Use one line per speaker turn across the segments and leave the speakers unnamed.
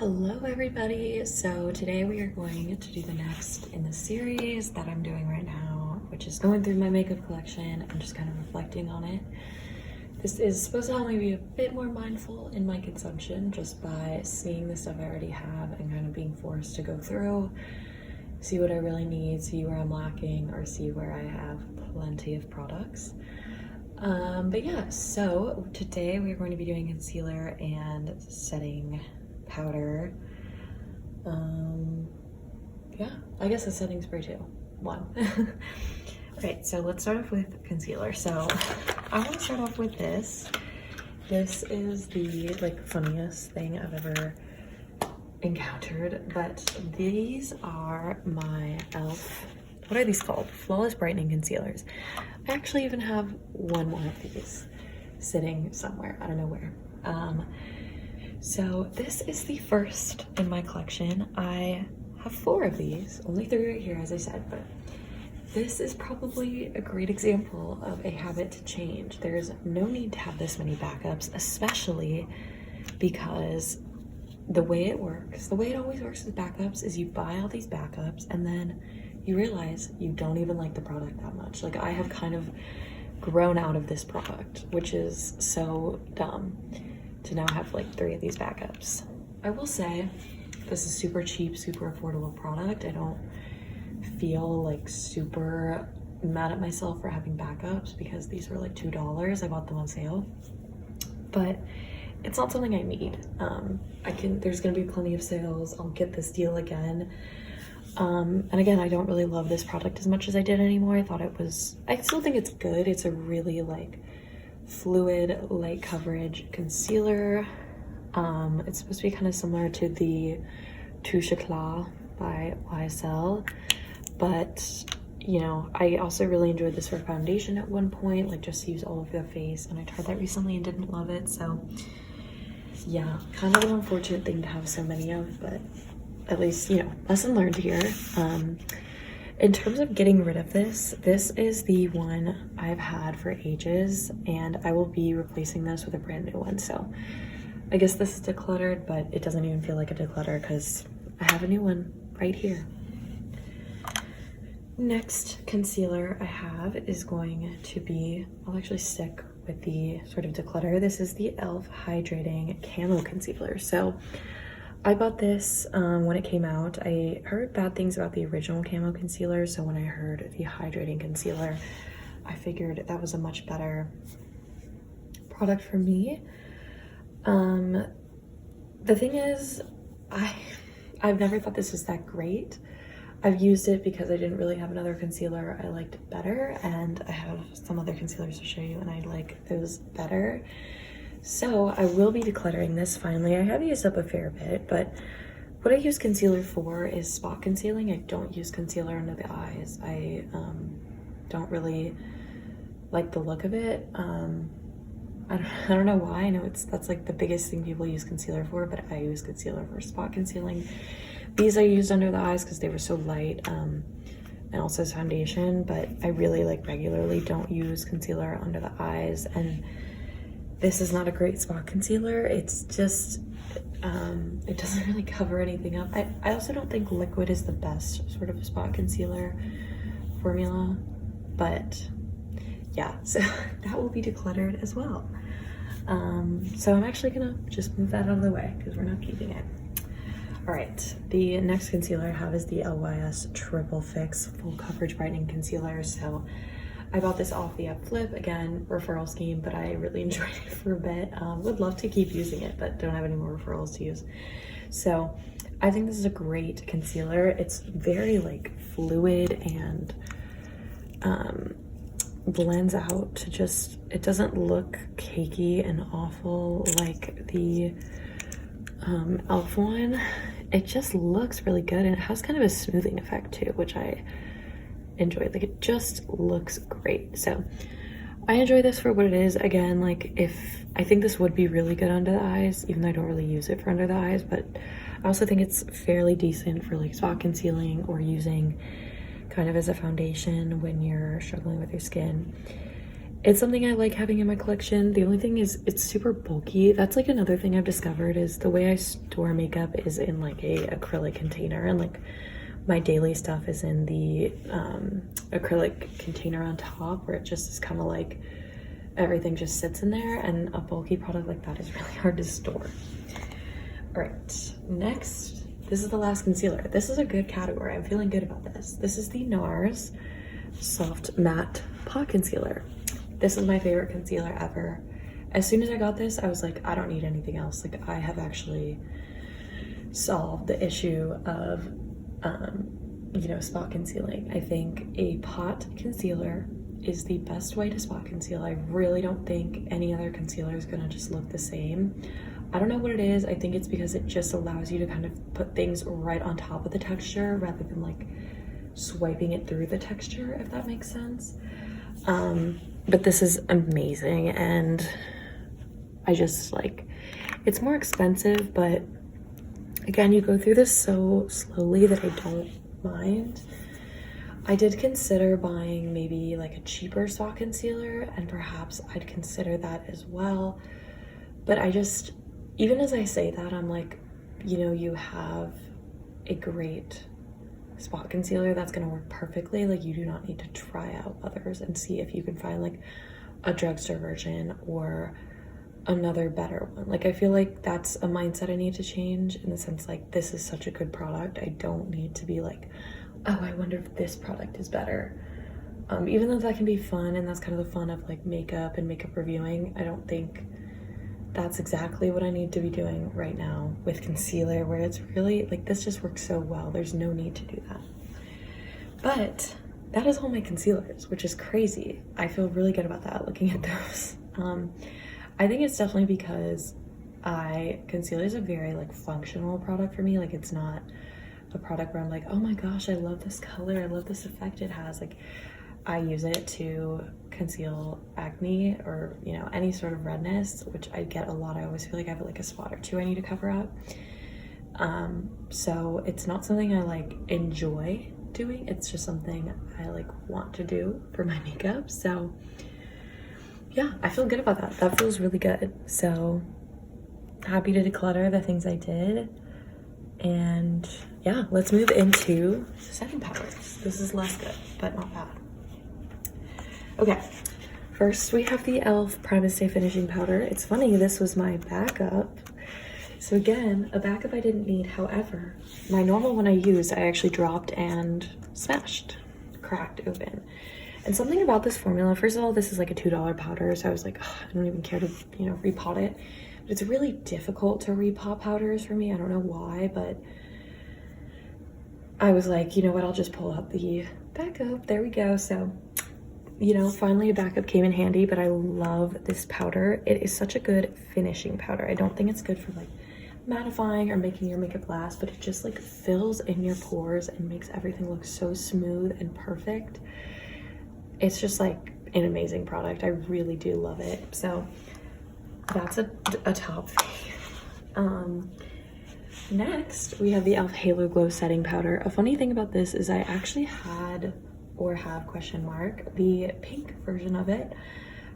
Hello everybody! So today we are going to do the next in the series that I'm doing right now, which is going through my makeup collection and just kind of reflecting on it. This is supposed to help me be a bit more mindful in my consumption just by seeing the stuff I already have and kind of being forced to go through, see what I really need, see where I'm lacking, or see where I have plenty of products. But yeah, so today we're going to be doing concealer and setting powder. Yeah, I guess a setting spray too. One. Alright, so let's start off with concealer. So I want to start off with this. This is the funniest thing I've ever encountered, but these are my e.l.f. What are these called? Flawless Brightening Concealers. I actually even have one more of these sitting somewhere. I don't know where. So this is the first in my collection. I have 4 of these, only 3 right here as I said, but this is probably a great example of a habit to change. There's no need to have this many backups, especially because the way it works, the way it always works with backups is you buy all these backups and then you realize you don't even like the product that much. Like I have kind of grown out of this product, which is so dumb to now have like 3 of these backups. I will say this is super cheap, super affordable product. I don't feel like super mad at myself for having backups because these were like $2. I bought them on sale, but it's not something I need. There's gonna be plenty of sales. I'll get this deal again. And again, I don't really love this product as much as I did anymore. I still think it's good. It's a really like fluid light coverage concealer. It's supposed to be kind of similar to the Touche Eclat by YSL, but you know, I also really enjoyed this for foundation at one point, like just to use all over the face, and I tried that recently and didn't love it. So yeah, kind of an unfortunate thing to have so many of, but at least, you know, lesson learned here. In terms of getting rid of this is the one I've had for ages, and I will be replacing this with a brand new one. So I guess this is decluttered, but it doesn't even feel like a declutter because I have a new one right here. Next concealer I have is going to be, I'll actually stick with the sort of declutter. This is the e.l.f. Hydrating Camo Concealer. So I bought this when it came out. I heard bad things about the original Camo Concealer, so when I heard the Hydrating Concealer, I figured that was a much better product for me. The thing is, I've never thought this was that great. I've used it because I didn't really have another concealer I liked better, and I have some other concealers to show you and I like those better. So I will be decluttering this finally. I have used up a fair bit, but what I use concealer for is spot concealing. I don't use concealer under the eyes. I don't really like the look of it. I don't know why. I know that's like the biggest thing people use concealer for, but I use concealer for spot concealing. These I used under the eyes because they were so light, and also as foundation, but I really like regularly don't use concealer under the eyes. And this is not a great spot concealer. It's just, it doesn't really cover anything up. I also don't think liquid is the best sort of spot concealer formula, but yeah, so that will be decluttered as well. So I'm actually gonna just move that out of the way because we're not keeping it. All right, the next concealer I have is the LYS Triple Fix Full Coverage Brightening Concealer. So I bought this off the Flip, again, referral scheme, but I really enjoyed it for a bit. Would love to keep using it, but don't have any more referrals to use. So I think this is a great concealer. It's very like fluid and blends out to just, it doesn't look cakey and awful like the e.l.f. one. It just looks really good, and it has kind of a smoothing effect too, which I enjoyed. Like it just looks great. So I enjoy this for what it is. Again, like I think this would be really good under the eyes, even though I don't really use it for under the eyes, but I also think it's fairly decent for like spot concealing or using kind of as a foundation when you're struggling with your skin. It's something I like having in my collection. The only thing is it's super bulky. That's like another thing I've discovered is the way I store makeup is in like a acrylic container, and like my daily stuff is in the acrylic container on top, where it just is kind of like everything just sits in there, and a bulky product like that is really hard to store. All right, next, this is the last concealer. This is a good category. I'm feeling good about this. This is the NARS Soft Matte Pot Concealer. This is my favorite concealer ever. As soon as I got this, I was like, I don't need anything else. Like, I have actually solved the issue of, you know, spot concealing. I think a pot concealer is the best way to spot conceal. I really don't think any other concealer is gonna just look the same. I don't know what it is. I think it's because it just allows you to kind of put things right on top of the texture rather than like swiping it through the texture, if that makes sense. But this is amazing, and I just like, it's more expensive, but again, you go through this so slowly that I don't mind. I did consider buying maybe like a cheaper spot concealer, and perhaps I'd consider that as well. But I just, even as I say that, I'm like, you know, you have a great spot concealer that's gonna work perfectly. Like, you do not need to try out others and see if you can find like a drugstore version or another better one. Like, I feel like that's a mindset I need to change, in the sense like, this is such a good product. I don't need to be like, oh, I wonder if this product is better. Even though that can be fun, and that's kind of the fun of like makeup and makeup reviewing, I don't think that's exactly what I need to be doing right now with concealer, where it's really like, this just works so well. There's no need to do that. But that is all my concealers, which is crazy. I feel really good about that looking at those. I think it's definitely because concealer is a very like functional product for me. Like, it's not a product where I'm like, oh my gosh, I love this color, I love this effect it has. Like, I use it to conceal acne or, you know, any sort of redness, which I get a lot. I always feel like I have like a spot or two I need to cover up. So it's not something I like enjoy doing. It's just something I like want to do for my makeup. So yeah, I feel good about that. That feels really good. So happy to declutter the things I did. And yeah, let's move into setting powders. This is less good, but not bad. Okay, first we have the e.l.f. Prime and Stay Finishing Powder. It's funny, this was my backup. So again, a backup I didn't need. However, my normal one I used, I actually dropped and smashed, cracked open. And something about this formula, first of all, this is like a $2 powder, so I was like, oh, I don't even care to, you know, repot it. But it's really difficult to repot powders for me. I don't know why, but I was like, you know what, I'll just pull out the backup. There we go. So, you know, finally a backup came in handy, but I love this powder. It is such a good finishing powder. I don't think it's good for like mattifying or making your makeup last, but it just like fills in your pores and makes everything look so smooth and perfect. It's just like an amazing product. I really do love it. So that's a top thing. Next, we have the e.l.f. Halo Glow Setting Powder. A funny thing about this is I actually had, or have question mark, the pink version of it.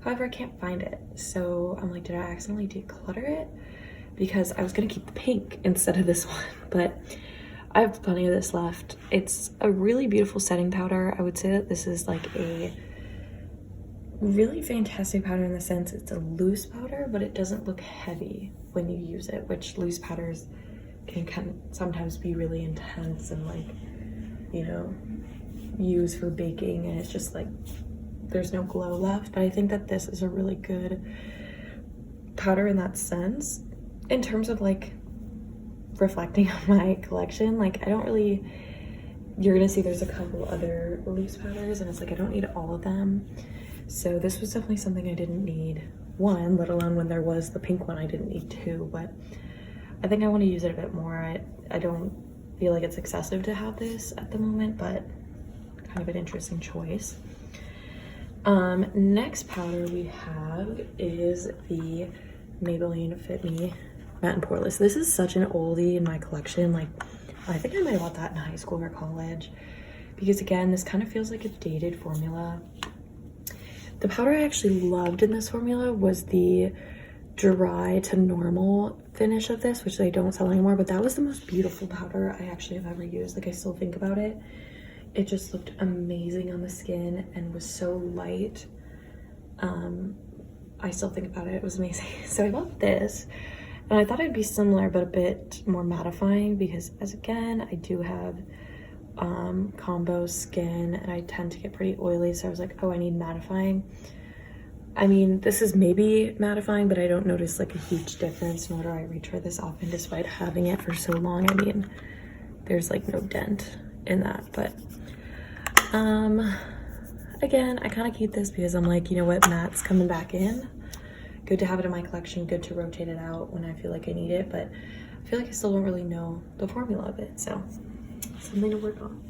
However, I can't find it. So I'm like, did I accidentally declutter it? Because I was gonna keep the pink instead of this one, but I have plenty of this left. It's a really beautiful setting powder. I would say that this is like a really fantastic powder in the sense it's a loose powder, but it doesn't look heavy when you use it, which loose powders can sometimes be really intense and like, you know, use for baking, and it's just like there's no glow left. But I think that this is a really good powder in that sense. In terms of like reflecting on my collection, like I don't really, you're gonna see there's a couple other loose powders and it's like I don't need all of them. So this was definitely something I didn't need, one, let alone when there was the pink one I didn't need two. But I think I want to use it a bit more. I don't feel like it's excessive to have this at the moment, but kind of an interesting choice. Next powder we have is the Maybelline Fit Me Matte and Poreless. This is such an oldie in my collection. Like, I think I might have bought that in high school or college, because again, this kind of feels like a dated formula. The powder I actually loved in this formula was the dry to normal finish of this, which they don't sell anymore, but that was the most beautiful powder I actually have ever used. Like, I still think about it. It just looked amazing on the skin and was so light. I still think about it. It was amazing. So I bought this, and I thought it'd be similar but a bit more mattifying because, as again, I do have combo skin and I tend to get pretty oily, so I was like, oh, I need mattifying. I mean, this is maybe mattifying, but I don't notice like a huge difference, nor do I reach for this often despite having it for so long. I mean, there's like no dent in that, but again, I kind of keep this because I'm like, you know what, mattes coming back in. Good to have it in my collection, good to rotate it out when I feel like I need it, but I feel like I still don't really know the formula of it, so something to work on.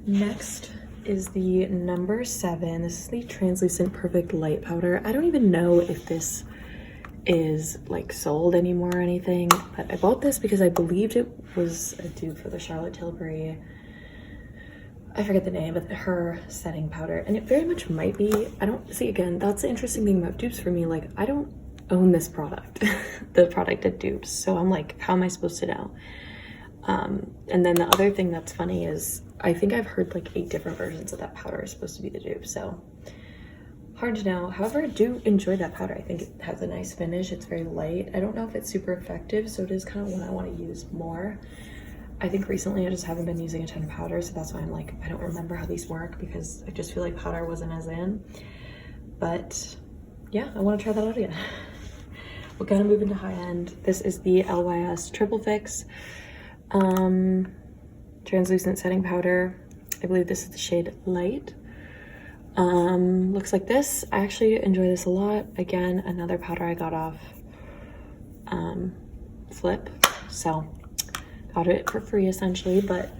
Next is the number 7. This is the translucent perfect light powder. I don't even know if this is like sold anymore or anything, but I bought this because I believed it was a dupe for the Charlotte Tilbury, I forget the name, but her setting powder, and it very much might be. I don't see, again, that's the interesting thing about dupes for me. Like, I don't own this product, the product of dupes, so I'm like, how am I supposed to know? And then the other thing that's funny is I think I've heard like 8 different versions of that powder is supposed to be the dupe, so hard to know. However, I do enjoy that powder. I think it has a nice finish. It's very light. I don't know if it's super effective, so it is kind of one I want to use more. I think recently I just haven't been using a ton of powder, so that's why I'm like, I don't remember how these work because I just feel like powder wasn't as in. But yeah, I want to try that out again. We're gonna move into high end. This is the LYS Triple Fix translucent setting powder. I believe this is the shade Light. Looks like this. I actually enjoy this a lot. Again, another powder I got off Flip, so got it for free essentially, but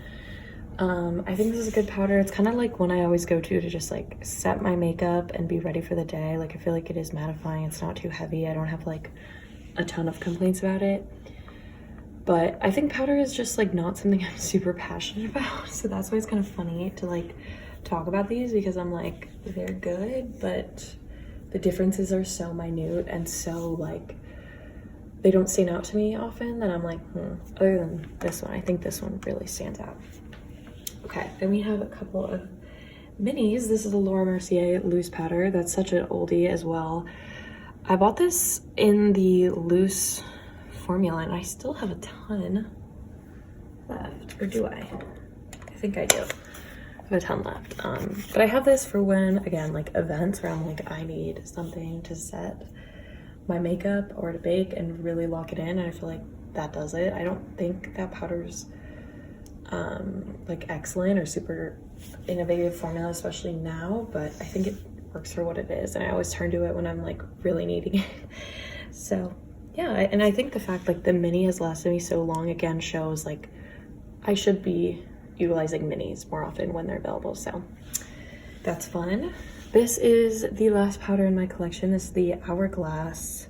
I think this is a good powder. It's kind of like one I always go to just like set my makeup and be ready for the day. Like, I feel like it is mattifying. It's not too heavy. I don't have like a ton of complaints about it, but I think powder is just like not something I'm super passionate about, so that's why it's kind of funny to like talk about these, because I'm like, they're good, but the differences are so minute and so like they don't stand out to me often that I'm like, other than this one, I think this one really stands out. Okay, then we have a couple of minis. This is the Laura Mercier loose powder. That's such an oldie as well. I bought this in the loose formula and I still have a ton left, or do I? I think I do. I have a ton left. But I have this for when, again, like events where I'm like, I need something to set my makeup or to bake and really lock it in, and I feel like that does it. I don't think that powder's like excellent or super innovative formula, especially now, but I think it works for what it is, and I always turn to it when I'm like really needing it. So yeah, and I think the fact like the mini has lasted me so long again shows like I should be utilizing minis more often when they're available, so that's fun. This is the last powder in my collection. This is the Hourglass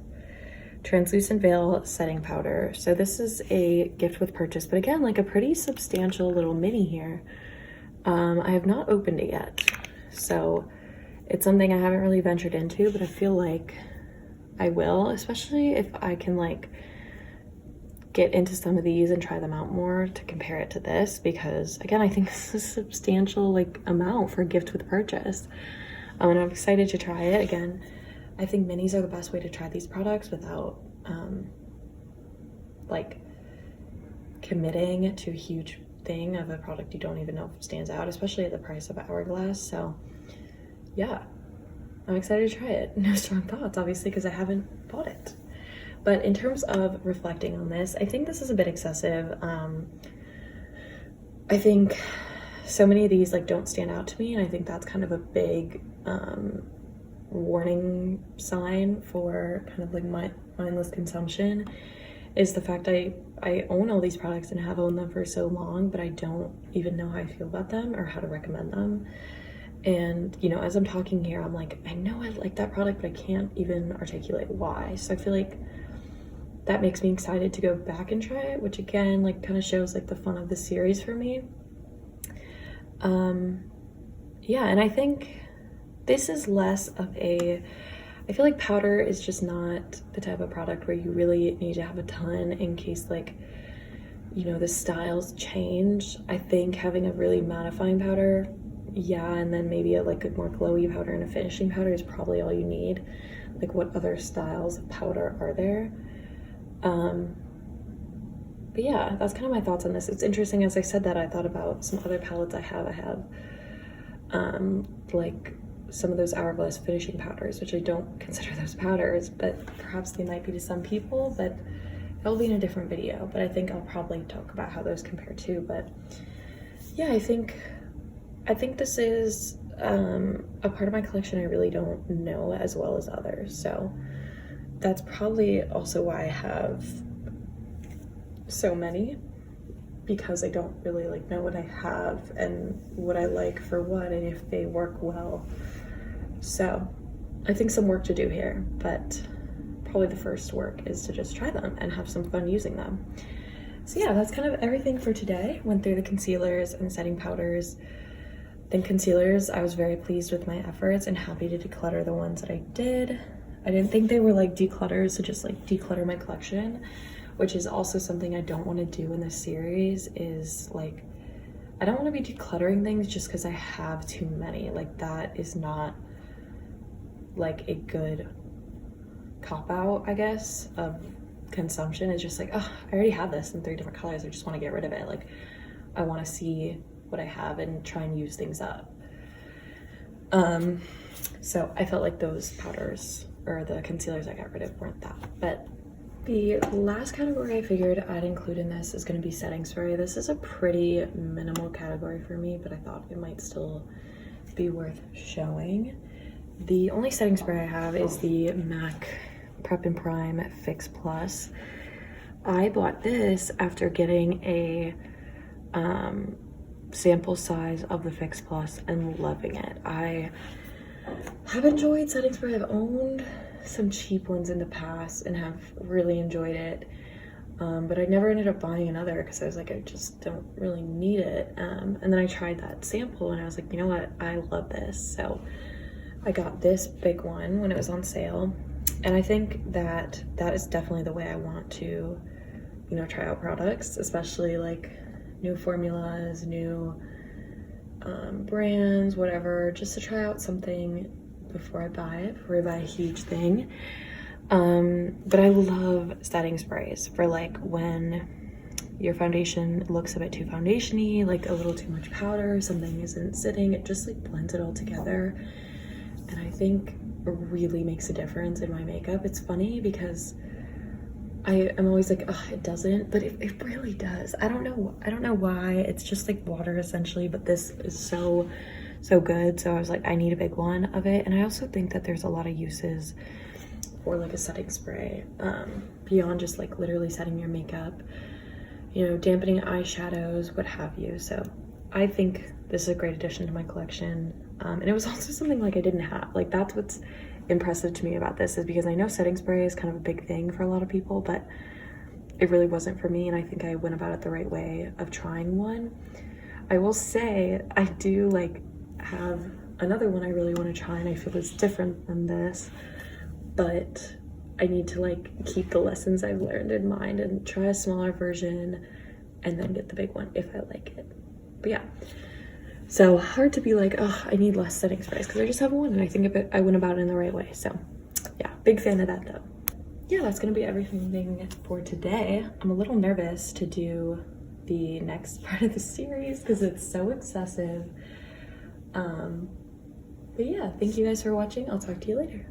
Translucent Veil Setting Powder. So this is a gift with purchase, but again, like a pretty substantial little mini here. I have not opened it yet, so it's something I haven't really ventured into, but I feel like I will, especially if I can like get into some of these and try them out more to compare it to this, because again, I think this is a substantial like amount for a gift with purchase. And I'm excited to try it. Again, I think minis are the best way to try these products without like committing to a huge thing of a product you don't even know if it stands out, especially at the price of Hourglass. So yeah, I'm excited to try it. No strong thoughts, obviously, because I haven't bought it. But in terms of reflecting on this, I think this is a bit excessive. I think so many of these like don't stand out to me, and I think that's kind of a big warning sign for kind of like mindless consumption, is the fact I own all these products and have owned them for so long, but I don't even know how I feel about them or how to recommend them. And you know, as I'm talking here, I'm like, I know I like that product, but I can't even articulate why. So I feel like that makes me excited to go back and try it, which again like kind of shows like the fun of the series for me. Yeah, and I think this is less of a, I feel like powder is just not the type of product where you really need to have a ton in case, like, you know, the styles change. I think having a really mattifying powder, yeah, and then maybe a like a more glowy powder and a finishing powder is probably all you need. Like, what other styles of powder are there? But yeah, that's kind of my thoughts on this. It's interesting, as I said that, I thought about some other palettes I have. Like some of those Hourglass finishing powders, which I don't consider those powders, but perhaps they might be to some people, but it'll be in a different video. But I think I'll probably talk about how those compare too. But yeah, I think this is a part of my collection I really don't know as well as others. So that's probably also why I have so many, because I don't really like know what I have and what I like for what and if they work well. So I think some work to do here, but probably the first work is to just try them and have some fun using them. So yeah, that's kind of everything for today. Went through the concealers and setting powders. Then concealers, I was very pleased with my efforts and happy to declutter the ones that I did. I didn't think they were like declutters to just like declutter my collection, which is also something I don't want to do in this series. Is like, I don't want to be decluttering things just because I have too many. Like, that is not like a good cop-out, I guess, of consumption. It's just like, oh, I already have this in 3 different colors, I just want to get rid of it. Like, I want to see what I have and try and use things up. So I felt like those powders or the concealers I got rid of weren't that. But the last category I figured I'd include in this is going to be setting spray. This is a pretty minimal category for me, but I thought it might still be worth showing. The only setting spray I have is the MAC Prep and Prime Fix Plus. I bought this after getting a sample size of the Fix Plus and loving it. I have enjoyed setting spray. I've owned some cheap ones in the past and have really enjoyed it, but I never ended up buying another because I was like, I just don't really need it. And then I tried that sample and I was like, you know what, I love this. So I got this big one when it was on sale, and I think that that is definitely the way I want to, you know, try out products, especially like new formulas, new brands, whatever, just to try out something before I buy it, before I buy a huge thing. But I love setting sprays for like when your foundation looks a bit too foundation-y, like a little too much powder, something isn't sitting, it just like blends it all together. And I think it really makes a difference in my makeup. It's funny because I am always like, oh, it doesn't, but it really does. I don't know why. It's just like water essentially, but this is so good. So I was like, I need a big one of it. And I also think that there's a lot of uses for like a setting spray, beyond just like literally setting your makeup, you know, dampening eyeshadows, what have you. So I think this is a great addition to my collection. And it was also something like I didn't have. Like, that's what's impressive to me about this, is because I know setting spray is kind of a big thing for a lot of people, but it really wasn't for me, and I think I went about it the right way of trying one. I will say I do like have another one I really want to try, and I feel it's different than this, but I need to like keep the lessons I've learned in mind and try a smaller version and then get the big one if I like it. But yeah, so hard to be like, oh, I need less setting sprays, because I just have one and I think I went about it in the right way. So yeah, big fan of that though. Yeah, that's gonna be everything for today. I'm a little nervous to do the next part of the series because it's so excessive. But yeah, thank you guys for watching. I'll talk to you later.